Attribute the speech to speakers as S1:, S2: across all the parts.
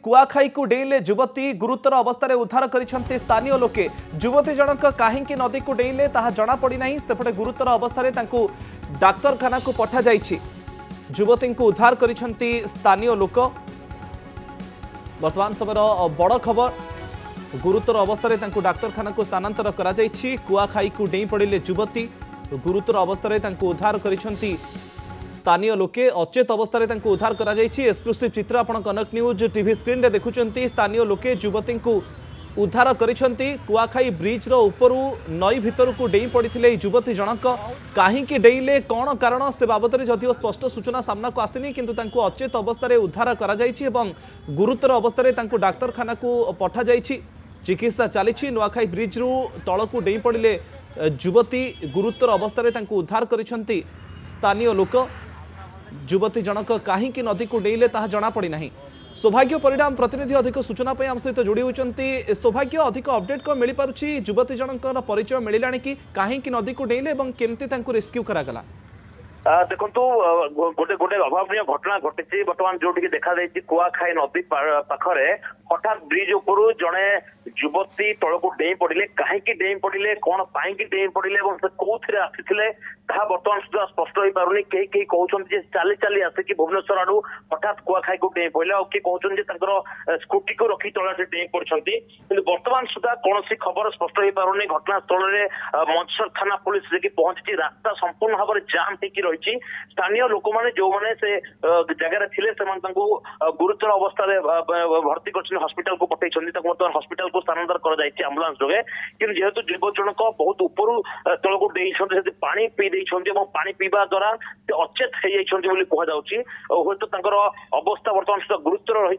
S1: कुआखाई को डेइले युवती गुरुतर अवस्था उद्धार करिसेंती स्थानीय लोके। युवती जनक काहींकी नदी को डेइले ताहा जणा पड़ी नाही। सेपटे गुरुतर अवस्था तांकू डाक्तरखाना को पठा जाइछि। युवती को उद्धार करिसेंती स्थानीय लोक। वर्तमान समय बड़ खबर, गुरुतर अवस्था तांकू डाक्तरखाना को स्थानांतर करा जाइछि। कुआखाई को डेई पड़िले युवती, गुरुतर अवस्था तांकू उद्धार करिसेंती स्थानीय लोके। अचेत अवस्था उद्धार करा जाइछि। एक्सक्लूसिव चित्र आपण कनक न्यूज टीवी स्क्रीन रे देखुचंती। स्थानीय लोके युवती को उद्धार करिसेंती। कुआखाई ब्रिज रो उपरु नई भितर को डेई पड़िथिले युवती जनक। काहींकी डेइले कोन कारण से बाबद रे जदिओ स्पष्ट सूचना सामना को आसिनी, किंतु तांको अचेत अवस्था रे उद्धार करा जाइछि एवं गुरुतर अवस्था रे तांको डाक्तरखाना को पठा जाइछि। चिकित्सा चली। नुआखाई ब्रिज रु तळकू डेई पड़िले युवती, गुरुतर अवस्था रे तांको उद्धार करिसेंती स्थानीय लोक। युवती जनक काहींकी नदी को डेइले ताहा जणा पड़ी नाही। सौभाग्य परिणाम प्रतिनिधि अधिक सूचना पे आम सहित जोड़ी होती। सौभाग्य अधिक अपडेट को मिल पारुछि। युवती जनक परिचय मिलानी कि काहींकी नदी को डेइले एवं केमती तांको रेस्क्यू करागला।
S2: देखो गोटे गोटे अभावन घटना घटी। बर्तमान जो देखा कुआखाई नदी पाखरे हठात ब्रिज उपरू जड़े युवती तलक डेई पड़े। कहीं डेई पड़े, कौन पाई डेई पड़े, कौन आसी बर्तमान सुधा स्पष्ट हो पारुनी। कहीं कहीं कहते चली चली आसिक भुवनेश्वर आड़ू हठात कुआखाई को डेई पड़े। किए कहते स्कूटी को रखी तला से डेई पड़ती। बर्तमान सुधा कौन खबर स्पष्ट हो पारुनी। घटनास्थल में मंचर थाना पुलिस पहुंची। रास्ता संपूर्ण भाव में जाम हो रही। स्थानीय लोक मैंने जो मैंने से जगह थे गुरुतर अवस्था भर्ती कर हस्पिटाल को पठे। बर्तमान हस्पिटाल को स्थानांतर कर आंबुलांस जोगे। कि जेहेतु युवक जनक बहुत ऊपर तल को डेई पानी पी पानी पीवा द्वारा अचेत हो जाती। हूँ तो अवस्था बर्तमान सुधा गुरुतर रही।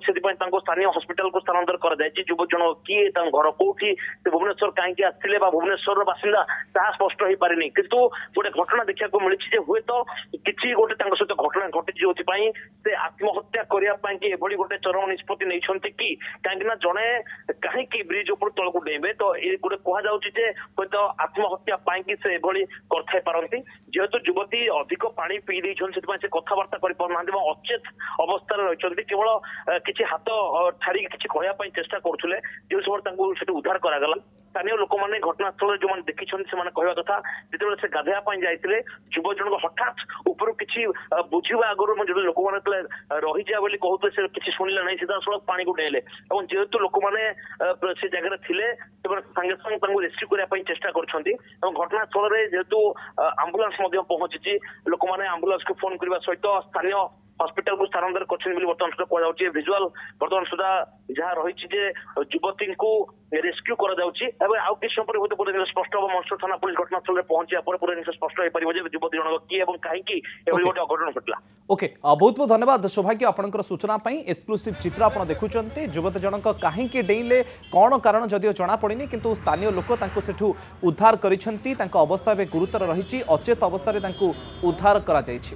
S2: स्थानीय हस्पिटाल को स्थानांतर कर युवक जन किए घर कौटी भुवनेश्वर कहीं आसते भुवनेश्वर बासिंदा ता स्पष्ट हो पारे। किंतु गोटे घटना देखा मिली हुए तो किसी गोटे सहित घटना घटी जो से आत्महत्या करने गोटे चरम निष्पत्ति नहीं कि कहीं जड़े कहीं ब्रिज उपर तल को डेबे तो ये गोटे कहुचे हूँ तो आत्महत्या से कर पारती। जेहेतु युवती अधिक पानी पी से कथबार्ता करना अचेत अवस्था रही। केवल किसी हाथ ठाड़ी किसी कहवाई चेष्टा करुले जो समय उद्धार करागला। स्थानीय लोक मैंने घटनास्थल जो देखी कहवा कथा जो से गाधेवाई जाते युवक जनक हठात ऊपर किसी बुझा आगुरी जो लोक मैंने रही जा बोली कहते से किसी शुणिले ना सीधा सड़क पानी को डेले। और जेहेतु लोक मैंने से जगह थे सागे सागे रेस्क्यू करने चेष्टा कर घटनास्थल में जेहेतु आंबुलांस पहुंची। लोक मैंने आंबुलांस को फोन करने सहित स्थानीय हस्पिटाल को स्थानांतर कर बर्तमान सुधा कहुचे। भिजुआल बर्तमान सुधा जहाँ रही युवती को रेस्क्यू कर स्पष्ट हम मंचर थाना पुलिस घटनास्थल में पहुंचा पूरे जिन स्पष्ट हो पार युवती जनक किए कहीं गोटे अघटन घटला।
S1: ओके, बहुत बहुत धन्यवाद सौभाग्य आपनकर सूचना पाई। एक्सक्लूसिव चित्र आप देखुंत। युवती जनक काहींकी डेइले कौन कारण जदिओ जना पड़नी, किंतु स्थानीय लोक सेठू उद्धार करिसेंती। अवस्था गुरुतर रही। अचेत अवस्था उद्धार करा जाइछि।